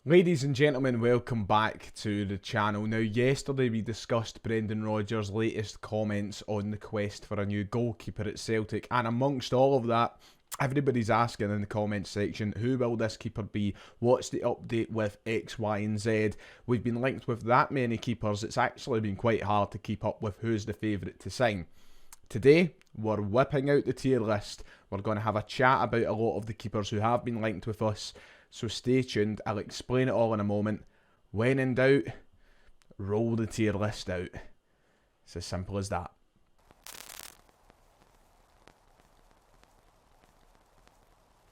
Ladies and gentlemen, welcome back to the channel. Now, yesterday we discussed Brendan Rodgers' latest comments on the quest for a new goalkeeper at Celtic, and amongst all of that, everybody's asking in the comments section, who will this keeper be? What's the update with X, Y and Z? We've been linked with that many keepers, it's actually been quite hard to keep up with who's the favourite to sign. Today, we're whipping out the tier list. We're going to have a chat about a lot of the keepers who have been linked with us. So stay tuned, I'll explain it all in a moment. When in doubt, roll the tier list out. It's as simple as that.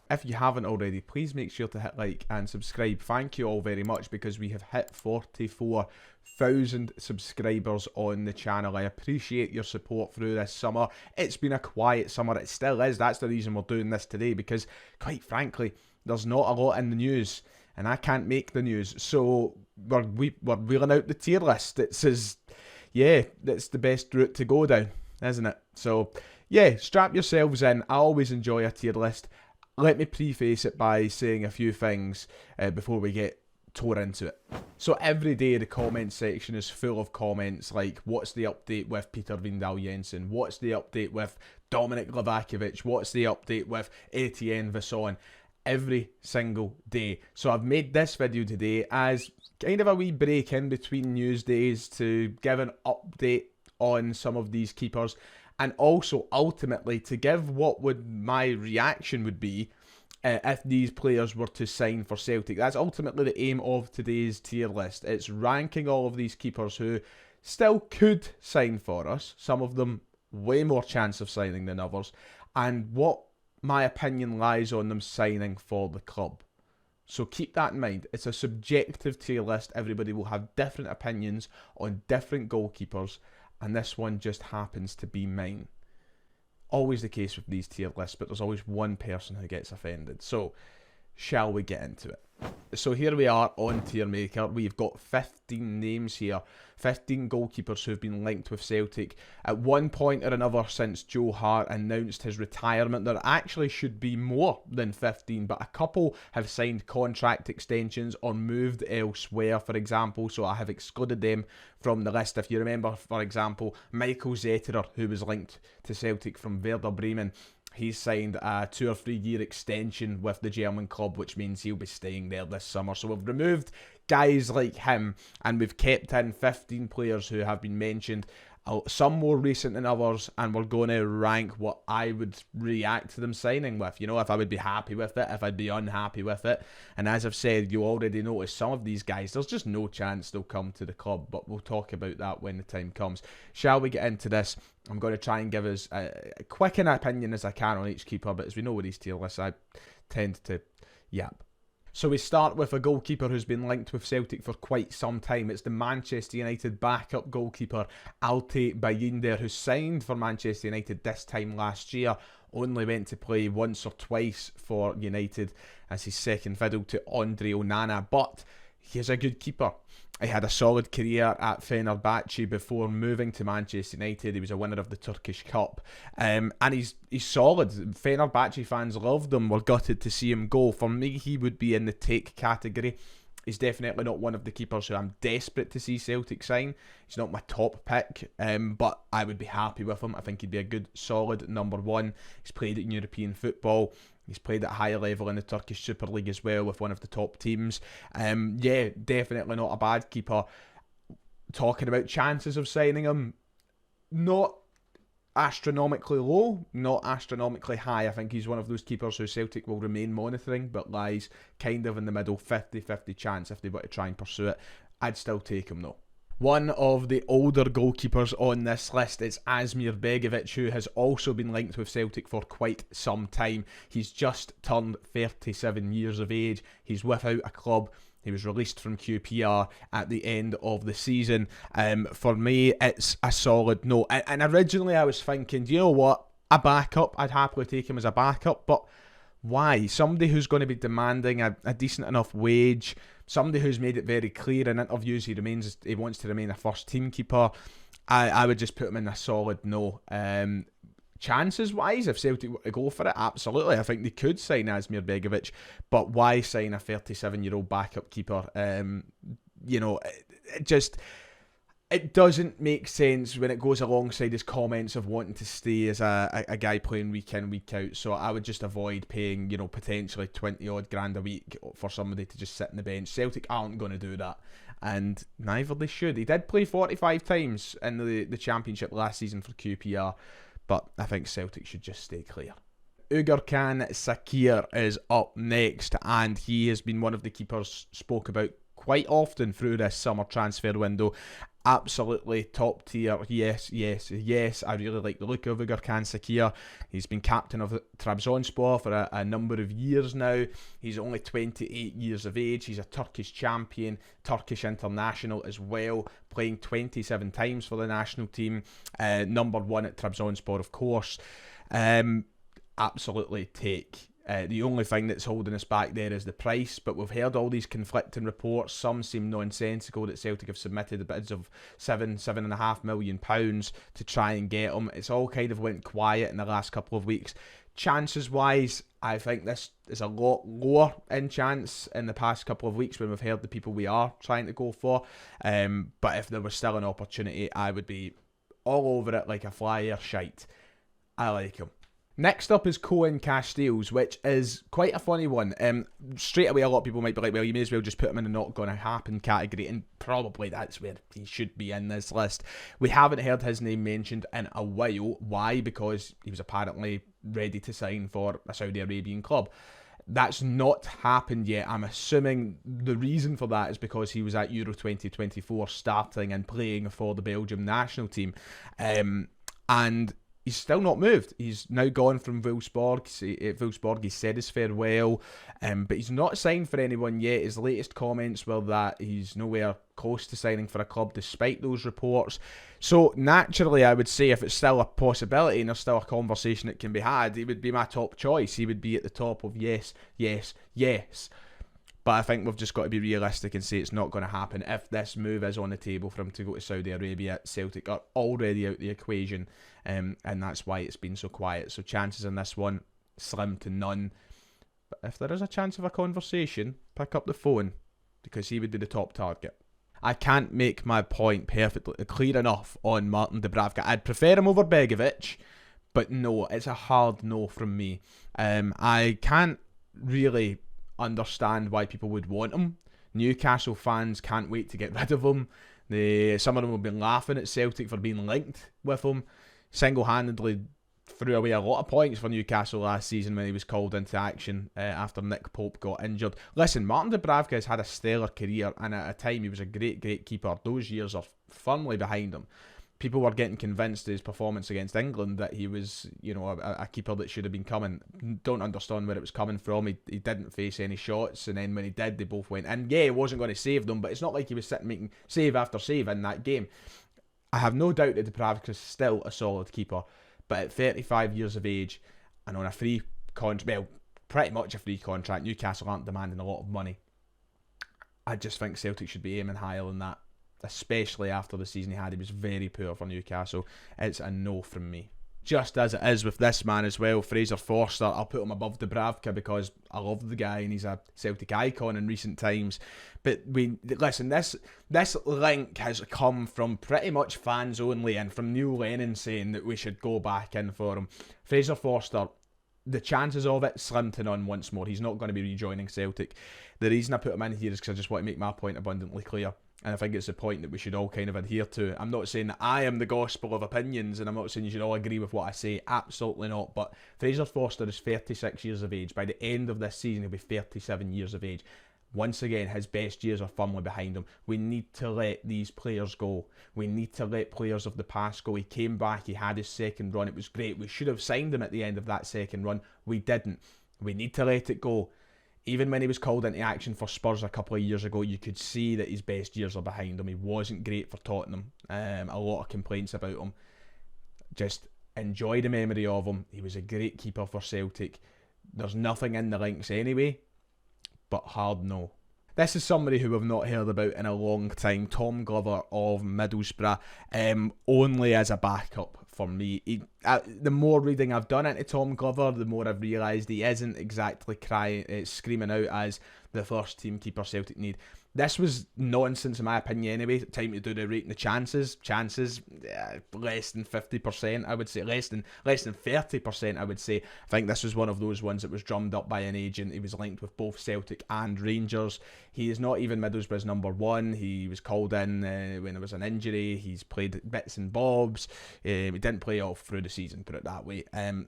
If you haven't already, please make sure to hit like and subscribe. Thank you all very much because we have hit 44,000 subscribers on the channel. I appreciate your support through this summer. It's been a quiet summer, it still is. That's the reason we're doing this today because, quite frankly, there's not a lot in the news, and I can't make the news. So we're wheeling out the tier list. It's the best route to go down, isn't it? So yeah, strap yourselves in. I always enjoy a tier list. Let me preface it by saying a few things before we get tore into it. So every day the comment section is full of comments like, what's the update with Peter Vindal Jensen? What's the update with Dominic Livakovic? What's the update with Etienne Visson? Every single day. So I've made this video today as kind of a wee break in between news days to give an update on some of these keepers, and also ultimately to give what would my reaction would be if these players were to sign for Celtic. That's ultimately the aim of today's tier list. It's ranking all of these keepers who still could sign for us, some of them way more chance of signing than others, and what my opinion lies on them signing for the club. So keep that in mind. It's a subjective tier list. Everybody will have different opinions on different goalkeepers, and this one just happens to be mine. Always the case with these tier lists, but there's always one person who gets offended. So, shall we get into it? So here we are on Tier Maker. We've got 15 names here, 15 goalkeepers who've been linked with Celtic at one point or another since Joe Hart announced his retirement. There actually should be more than 15, but a couple have signed contract extensions or moved elsewhere, for example, so I have excluded them from the list. If you remember, for example, Michael Zetterer, who was linked to Celtic from Werder Bremen, he's signed a 2 or 3 year extension with the German club, which means he'll be staying there this summer. So we've removed guys like him, and we've kept in 15 players who have been mentioned, some more recent than others, and we're going to rank what I would react to them signing with. You know, if I would be happy with it, if I'd be unhappy with it. And as I've said, you already noticed some of these guys, there's just no chance they'll come to the club, but we'll talk about that when the time comes. Shall we get into this? I'm going to try and give us a quick an opinion as I can on each keeper, but as we know with these tier lists, I tend to yap. So we start with a goalkeeper who's been linked with Celtic for quite some time. It's the Manchester United backup goalkeeper, Altay Bayindir, who signed for Manchester United this time last year, only went to play once or twice for United as his second fiddle to Andre Onana, but he's a good keeper. He had a solid career at Fenerbahce before moving to Manchester United. He was a winner of the Turkish Cup. And he's solid. Fenerbahce fans loved him, were gutted to see him go. For me, he would be in the take category. He's definitely not one of the keepers who I'm desperate to see Celtic sign. He's not my top pick, but I would be happy with him. I think he'd be a good, solid number one. He's played in European football. He's played at a higher level in the Turkish Super League as well with one of the top teams. Yeah, definitely not a bad keeper. Talking about chances of signing him, not astronomically low, not astronomically high. I think he's one of those keepers who Celtic will remain monitoring, but lies kind of in the middle, 50-50 chance if they were to try and pursue it. I'd still take him though. One of the older goalkeepers on this list is Asmir Begovic, who has also been linked with Celtic for quite some time. He's just turned 37 years of age. He's without a club. He was released from QPR at the end of the season. For me, it's a solid no. And originally I was thinking, do you know what? A backup. I'd happily take him as a backup, but why? Somebody who's going to be demanding a decent enough wage, somebody who's made it very clear in interviews he wants to remain a first team keeper. I would just put him in a solid no. chances-wise, if Celtic were to go for it, absolutely. I think they could sign Asmir Begovic, but why sign a 37-year-old backup keeper? It doesn't make sense when it goes alongside his comments of wanting to stay as a guy playing week in, week out. So I would just avoid paying, potentially 20 odd grand a week for somebody to just sit on the bench. Celtic aren't going to do that, and neither they should. He did play 45 times in the Championship last season for QPR, but I think Celtic should just stay clear. Ugurkan Sakir is up next, and he has been one of the keepers spoke about quite often through this summer transfer window. Absolutely top tier. Yes. I really like the look of Ugurkan Sakir. He's been captain of Trabzonspor for a number of years now. He's only 28 years of age. He's a Turkish champion, Turkish international as well, playing 27 times for the national team. Number one at Trabzonspor, of course. Absolutely take. The only thing that's holding us back there is the price, but we've heard all these conflicting reports. Some seem nonsensical that Celtic have submitted the bids of £7.5 million to try and get him. It's all kind of went quiet in the last couple of weeks. Chances wise, I think this is a lot lower in chance in the past couple of weeks when we've heard the people we are trying to go for. But if there was still an opportunity, I would be all over it like a flyer shite. I like him. Next up is Cohen Castells, which is quite a funny one. Straight away, a lot of people might be like, well, you may as well just put him in the not going to happen category, and probably that's where he should be in this list. We haven't heard his name mentioned in a while. Why? Because he was apparently ready to sign for a Saudi Arabian club. That's not happened yet. I'm assuming the reason for that is because he was at Euro 2024 starting and playing for the Belgium national team. And he's still not moved. He's now gone from Wolfsburg. He said his farewell, but he's not signed for anyone yet. His latest comments were that he's nowhere close to signing for a club despite those reports. So naturally, I would say if it's still a possibility and there's still a conversation that can be had, he would be my top choice. He would be at the top of yes. But I think we've just got to be realistic and say it's not going to happen. If this move is on the table for him to go to Saudi Arabia, Celtic are already out the equation, and that's why it's been so quiet. So chances in this one, slim to none. But if there is a chance of a conversation, pick up the phone, because he would be the top target. I can't make my point perfectly clear enough on Martin Dubravka. I'd prefer him over Begovic, but no, it's a hard no from me. I can't really understand why people would want him. Newcastle fans can't wait to get rid of him. Some of them have been laughing at Celtic for being linked with him. Single-handedly threw away a lot of points for Newcastle last season when he was called into action after Nick Pope got injured. Listen, Martin Dubravka has had a stellar career, and at a time he was a great keeper. Those years are firmly behind him. People were getting convinced of his performance against England that he was, a keeper that should have been coming. Don't understand where it was coming from. He didn't face any shots, and then when he did, they both went in. Yeah, he wasn't going to save them, but it's not like he was sitting making save after save in that game. I have no doubt that Dubravka is still a solid keeper, but at 35 years of age and on a free contract, well, pretty much a free contract, Newcastle aren't demanding a lot of money. I just think Celtic should be aiming higher than that. Especially after the season he had. He was very poor for Newcastle. It's a no from me. Just as it is with this man as well, Fraser Forster, I'll put him above Dubravka because I love the guy and he's a Celtic icon in recent times. But listen, this link has come from pretty much fans only and from Neil Lennon saying that we should go back in for him. Fraser Forster, the chances of it, slim to none once more. He's not going to be rejoining Celtic. The reason I put him in here is because I just want to make my point abundantly clear. And I think it's a point that we should all kind of adhere to. I'm not saying that I am the gospel of opinions, and I'm not saying you should all agree with what I say. Absolutely not. But Fraser Forster is 36 years of age. By the end of this season, he'll be 37 years of age. Once again, his best years are firmly behind him. We need to let these players go. We need to let players of the past go. He came back. He had his second run. It was great. We should have signed him at the end of that second run. We didn't. We need to let it go. Even when he was called into action for Spurs a couple of years ago, you could see that his best years are behind him. He wasn't great for Tottenham. A lot of complaints about him. Just enjoy the memory of him. He was a great keeper for Celtic. There's nothing in the links anyway, but hard no. This is somebody who we've not heard about in a long time, Tom Glover of Middlesbrough, only as a backup for me. The more reading I've done into Tom Glover, the more I've realised he isn't exactly screaming out as the first team keeper Celtic need. This was nonsense in my opinion anyway. Time to do the rating the chances. Less than 50%, I would say. Less than 30%, I would say. I think this was one of those ones that was drummed up by an agent. He was linked with both Celtic and Rangers. He is not even Middlesbrough's number one. He was called in when there was an injury. He's played bits and bobs. He didn't play all through the season, put it that way. And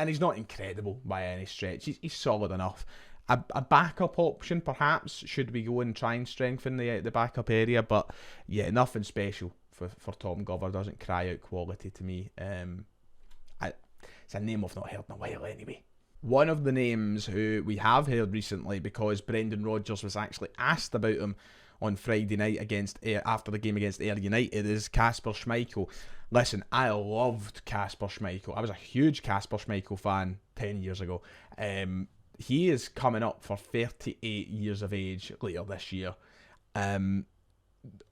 he's not incredible by any stretch. He's solid enough. A backup option, perhaps, should we go and try and strengthen the backup area. But yeah, nothing special for Tom Glover. Doesn't cry out quality to me. It's a name I've not heard in a while anyway. One of the names who we have heard recently, because Brendan Rodgers was actually asked about him on Friday night after the game against Ayr United, is Kasper Schmeichel. Listen, I loved Kasper Schmeichel. I was a huge Kasper Schmeichel fan 10 years ago. He is coming up for 38 years of age later this year.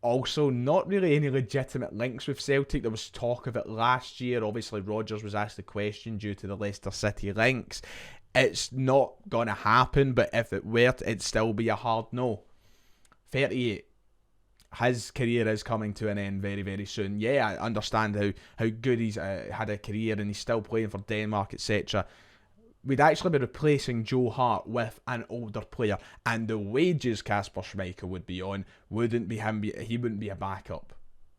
Also, not really any legitimate links with Celtic. There was talk of it last year. Obviously, Rodgers was asked the question due to the Leicester City links. It's not going to happen, but if it were, it'd still be a hard no. 38. His career is coming to an end very, very soon. Yeah, I understand how good he's had a career and he's still playing for Denmark, etc. We'd actually be replacing Joe Hart with an older player, and the wages Kasper Schmeichel would be on wouldn't be him. He wouldn't be a backup.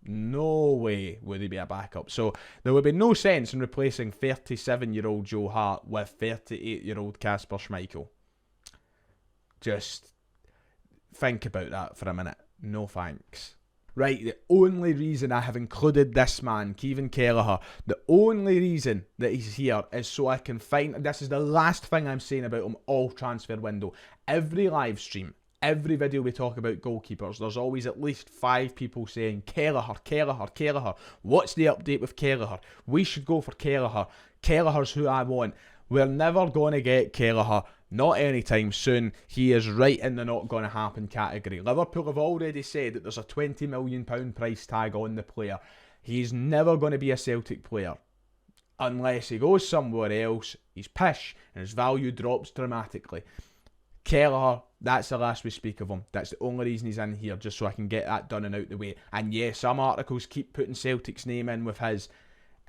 No way would he be a backup. So there would be no sense in replacing 37-year-old Joe Hart with 38-year-old Kasper Schmeichel. Just think about that for a minute. No thanks. Right, the only reason I have included this man, Kevin Kelleher, the only reason that he's here is so I can find, this is the last thing I'm saying about him all transfer window. Every live stream, every video we talk about goalkeepers, there's always at least 5 people saying, Kelleher. What's the update with Kelleher? We should go for Kelleher. Kelleher's who I want. We're never going to get Kelleher. Not anytime soon. He is right in the not going to happen category. Liverpool have already said that there's a £20 million price tag on the player. He's never going to be a Celtic player. Unless he goes somewhere else, he's pish and his value drops dramatically. Kelleher, that's the last we speak of him. That's the only reason he's in here, just so I can get that done and out the way. And yeah, some articles keep putting Celtic's name in with his.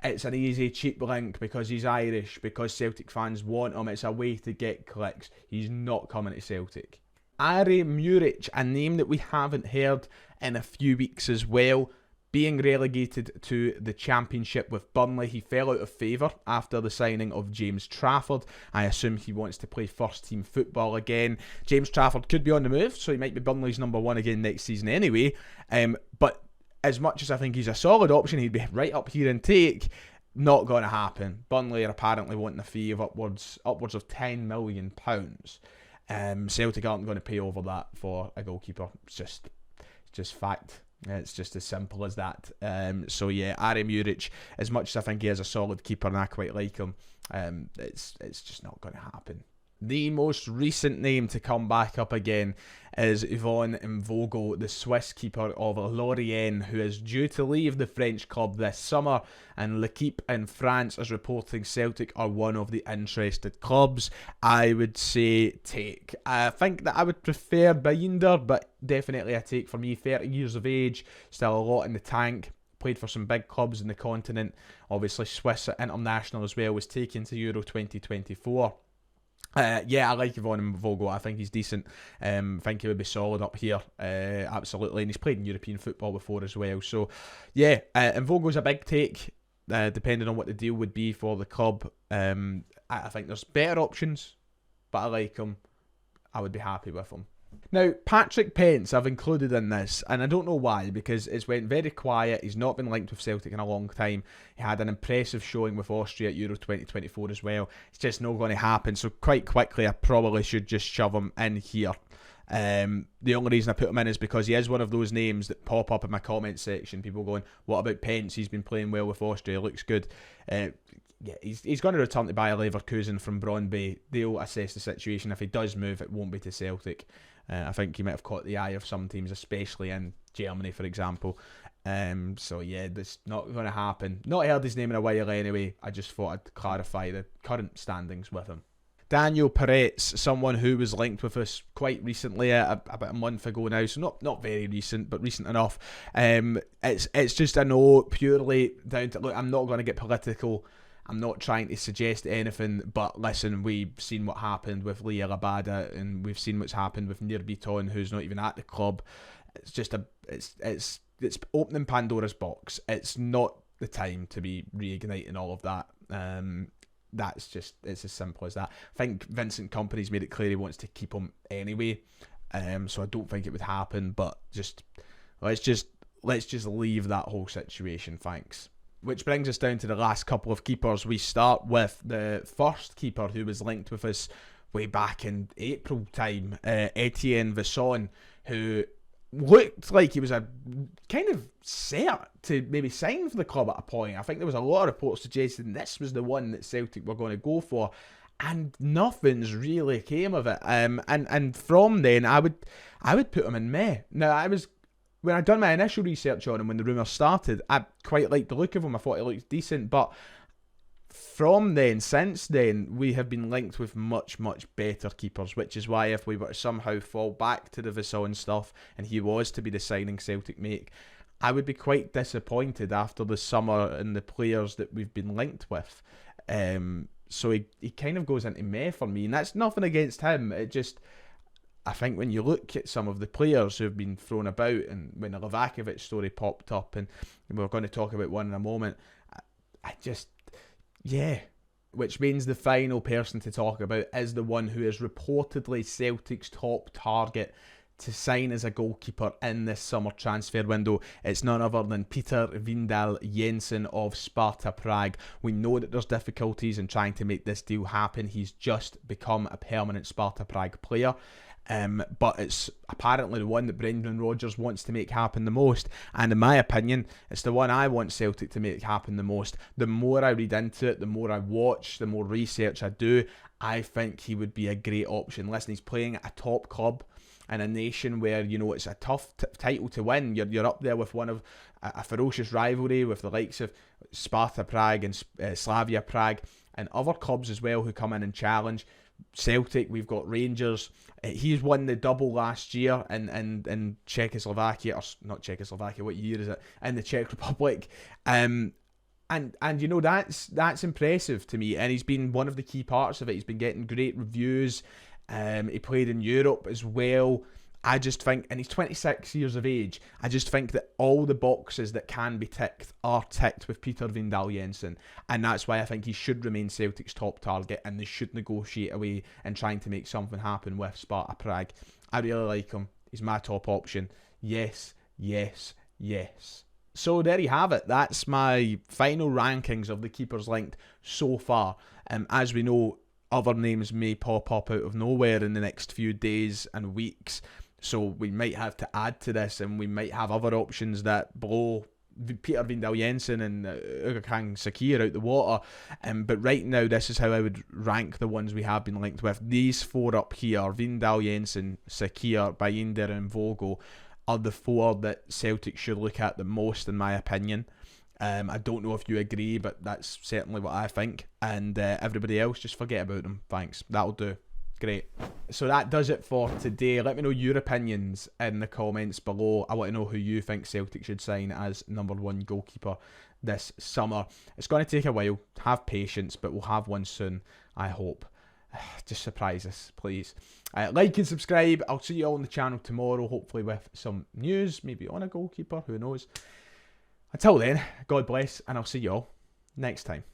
It's an easy, cheap link because he's Irish, because Celtic fans want him. It's a way to get clicks. He's not coming to Celtic. Are Muric, a name that we haven't heard in a few weeks as well, being relegated to the Championship with Burnley. He fell out of favour after the signing of James Trafford. I assume he wants to play first team football again. James Trafford could be on the move, so he might be Burnley's number one again next season anyway. But as much as I think he's a solid option, he'd be right up here in take. Not going to happen. Burnley are apparently wanting a fee of upwards of £10 million. Celtic aren't going to pay over that for a goalkeeper. It's just fact. It's just as simple as that. So yeah, Are Muric, as much as I think he is a solid keeper and I quite like him, it's just not going to happen. The most recent name to come back up again is Yvonne Mvogo, the Swiss keeper of Lorient, who is due to leave the French club this summer, and L'Equipe in France is reporting Celtic are one of the interested clubs. I would say take. I think that I would prefer Binder, but definitely a take for me. 30 years of age, still a lot in the tank. Played for some big clubs in the continent. Obviously Swiss international as well, was taken to Euro 2024. Yeah, I like Yvonne Mvogo. I think he's decent. I think he would be solid up here. Absolutely. And he's played in European football before as well. So, yeah, Mvogo's a big take, depending on what the deal would be for the club. I think there's better options, but I like him. I would be happy with him. Now, Patrick Pence I've included in this, and I don't know why, because it's went very quiet. He's not been linked with Celtic in a long time. He had an impressive showing with Austria at Euro 2024 as well. It's just not going to happen, so quite quickly I probably should just shove him in here. The only reason I put him in is because he is one of those names that pop up in my comment section. People going, what about Pence? He's been playing well with Austria, looks good. Yeah, he's going to return to Bayer Leverkusen from Brøndby. They'll assess the situation. If he does move, it won't be to Celtic. I think he might have caught the eye of some teams, especially in Germany, for example. So yeah, that's not going to happen. Not heard his name in a while anyway. I just thought I'd clarify the current standings with him. Daniel Peretz, someone who was linked with us quite recently, about a month ago now, so not very recent, but recent enough. It's just a no, purely down to, look, I'm not going to get political. I'm not trying to suggest anything, but listen, we've seen what happened with Leah Labada, and we've seen what's happened with Nir Biton, who's not even at the club. It's just it's opening Pandora's box. It's not the time to be reigniting all of that. That's just, it's as simple as that. I think Vincent Kompany's made it clear he wants to keep him anyway, so I don't think it would happen. But let's just leave that whole situation. Thanks. Which brings us down to the last couple of keepers. We start with the first keeper who was linked with us way back in April time, Etienne Visson, who looked like he was a kind of set to maybe sign for the club at a point. I think there was a lot of reports suggesting this was the one that Celtic were going to go for, and nothing's really came of it. And from then, I would put him in May. Now, when I done my initial research on him, when the rumours started, I quite liked the look of him. I thought he looked decent, but from then, since then, we have been linked with much, much better keepers, which is why if we were to somehow fall back to the Visson stuff and he was to be the signing Celtic make, I would be quite disappointed after the summer and the players that we've been linked with. So he kind of goes into May for me, and that's nothing against him. It just, I think when you look at some of the players who have been thrown about, and when the Livakovic story popped up, and we're going to talk about one in a moment, yeah, which means the final person to talk about is the one who is reportedly Celtic's top target to sign as a goalkeeper in this summer transfer window. It's none other than Peter Vindal Jensen of Sparta Prague. We know that there's difficulties in trying to make this deal happen. He's just become a permanent Sparta Prague player. But it's apparently the one that Brendan Rodgers wants to make happen the most, and in my opinion, it's the one I want Celtic to make happen the most. The more I read into it, the more I watch, the more research I do, I think he would be a great option. Listen, he's playing at a top club in a nation where, you know, it's a tough title to win. You're up there with one of a ferocious rivalry with the likes of Sparta Prague and Slavia Prague and other clubs as well who come in and challenge. Celtic, we've got Rangers. He's won the double last year in Czechoslovakia, or not Czechoslovakia, what year is it? In the Czech Republic. And you know, that's impressive to me, and he's been one of the key parts of it. He's been getting great reviews. He played in Europe as well. I just think, and he's 26 years of age, I just think that all the boxes that can be ticked are ticked with Peter Vindal Jensen, and that's why I think he should remain Celtic's top target, and they should negotiate away and trying to make something happen with Sparta Prague. I really like him. He's my top option. Yes, yes, yes. So there you have it. That's my final rankings of the keepers linked so far. As we know, other names may pop up out of nowhere in the next few days and weeks. So we might have to add to this, and we might have other options that blow Peter Vindal Jensen and Ugakang Sakir out the water. But right now, this is how I would rank the ones we have been linked with. These four up here, Vindal Jensen, Sakir, Binder and Vogel, are the four that Celtic should look at the most, in my opinion. I don't know if you agree, but that's certainly what I think. And everybody else, just forget about them. Thanks. That'll do. Great. So that does it for today. Let me know your opinions in the comments below. I want to know who you think Celtic should sign as #1 goalkeeper this summer. It's going to take a while. Have patience, but we'll have one soon, I hope. Just surprise us, please. Like and subscribe. I'll see you all on the channel tomorrow, hopefully with some news, maybe on a goalkeeper, who knows. Until then, God bless, and I'll see you all next time.